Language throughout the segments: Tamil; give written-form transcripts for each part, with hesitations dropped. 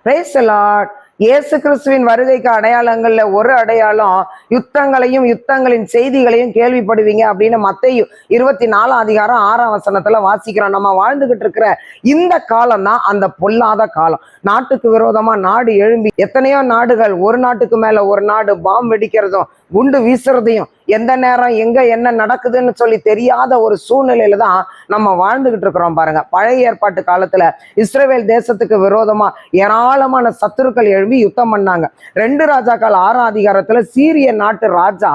Praise the Lord. இயேசு கிறிஸ்துவின் வருகைக்கு அடையாளங்கள்ல ஒரு அடையாளம் யுத்தங்களையும் யுத்தங்களின் செய்திகளையும் கேள்விப்படுவீங்க அப்படின்னு மத்தேயு 24:6 வாசிக்கிறோம். நம்ம வாழ்ந்துகிட்டு இருக்கிற இந்த காலம் தான் அந்த பொல்லாத காலம். நாட்டுக்கு விரோதமா நாடு எழும்பி எத்தனையோ நாடுகள், ஒரு நாட்டுக்கு மேல ஒரு நாடு பாம்பு வெடிக்கிறதும் குண்டு வீசுறதையும் எந்த நேரம் எங்க என்ன நடக்குதுன்னு சொல்லி தெரியாத ஒரு சூழ்நிலையில தான் நம்ம வாழ்ந்துகிட்டு இருக்கிறோம் பாருங்க. பழைய ஏற்பாட்டு காலத்துல இஸ்ரவேல் தேசத்துக்கு விரோதமா ஏராளமான சத்துருக்கள் எழும்பி யுத்தம் பண்ணாங்க. 2 ராஜாக்கள் 6 சீரிய நாட்டு ராஜா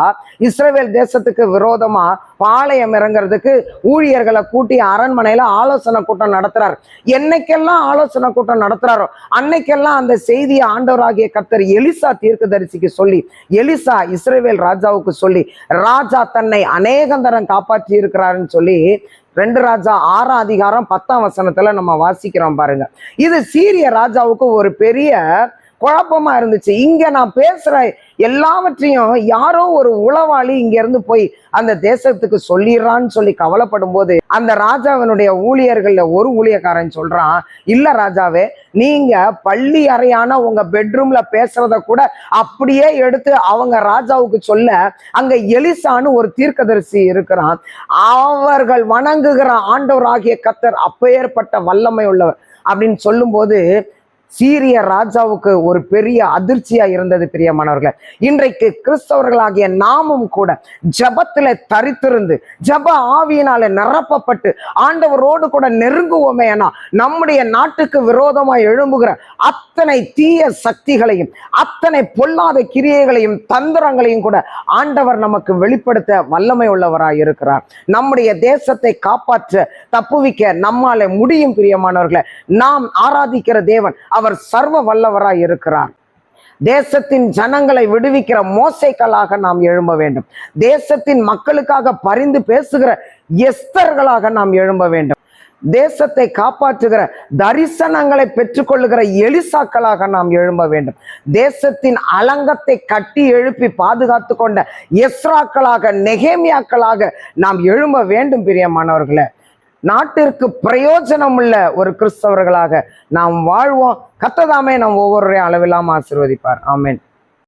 இஸ்ரவேல் தேசத்துக்கு விரோதமா பாளையம் இறங்குறதுக்கு ஊழியர்களை கூட்டி அரண்மனையில ஆலோசனை கூட்டம் நடத்துறாரு. என்னைக்கெல்லாம் ஆலோசனை கூட்டம் நடத்துறாரோ அன்னைக்கெல்லாம் அந்த செய்தியை ஆண்டவராகிய கர்த்தர் எலிசா தீர்க்கதரிசிக்கு சொல்லி, எலிசா இஸ்ரவேல் ராஜாவுக்கு சொல்லி, ராஜா தன்னை அநேகந்தரம் காப்பாற்றி இருக்கிறாருன்னு சொல்லி 2 ராஜா 6:10 நம்ம வாசிக்கிறோம் பாருங்க. இது சீரிய ராஜாவுக்கு ஒரு பெரிய குழப்பமா இருந்துச்சு. இங்க நான் பேசுற எல்லாவற்றையும் யாரோ ஒரு உளவாளி இங்க இருந்து போய் அந்த தேசத்துக்கு சொல்லிடுறான்னு சொல்லி கவலைப்படும் போது அந்த ராஜாவினுடைய ஊழியர்கள்ல ஒரு ஊழியக்காரன் சொல்றான், இல்ல ராஜாவே, நீங்க பள்ளி அறையான உங்க பெட்ரூம்ல பேசுறத கூட அப்படியே எடுத்து அவங்க ராஜாவுக்கு சொல்ல, அங்க எலிசான்னு ஒரு தீர்க்கதரிசி இருக்கிறான். அவர்கள் வணங்குகிற ஆண்டவராகிய கர்த்தர் அப்பேற்பட்ட வல்லமை உள்ளவர் அப்படின்னு சொல்லும் போது சீரிய ராஜாவுக்கு ஒரு பெரிய அதிர்ச்சியா இருந்தது. பிரியமானவர்களே, இன்றைக்கு கிறிஸ்தவர்களாகிய நாமும் கூட ஜபத்துல தரித்திருந்து ஜப ஆவியினால நிரப்பப்பட்டு ஆண்டவரோடு கூட நெருங்குவோமே, நம்முடைய நாட்டுக்கு விரோதமா எழும்புகிற அத்தனை தீய சக்திகளையும் அத்தனை பொல்லாத கிரியைகளையும் தந்திரங்களையும் கூட ஆண்டவர் நமக்கு வெளிப்படுத்த வல்லமை உள்ளவராய் இருக்கிறார். நம்முடைய தேசத்தை காப்பாற்ற தப்புவிக்க நம்மால முடியும். பிரியமானவர்களே, நாம் ஆராதிக்கிற தேவன் அவர் சர்வ வல்லவராய் இருக்கிறார். தேசத்தின் ஜனங்களை விடுவிக்கிற மோசைக்களாக நாம் எழும்ப வேண்டும். தேசத்தின் மக்களுக்காக பரிந்து பேசுகிற எஸ்தர்களாக நாம் எழும்ப வேண்டும். தேசத்தை காப்பாற்றுகிற தரிசனங்களை பெற்றுக்கொள்ளுகிற எலிசாக்களாக நாம் எழும்ப வேண்டும். தேசத்தின் அலங்கத்தை கட்டி எழுப்பி பாதுகாத்து கொண்ட எஸ்ராக்களாக நெகேமியாக்களாக நாம் எழும்ப வேண்டும். பிரியமானவர்களே, நாட்டிற்கு பிரயோஜனம் உள்ள ஒரு கிறிஸ்தவர்களாக நாம் வாழ்வோம். கர்த்தர் தாமே நாம் ஒவ்வொருவரையும் அளவில்லாமல் ஆசீர்வதிப்பார். ஆமென்.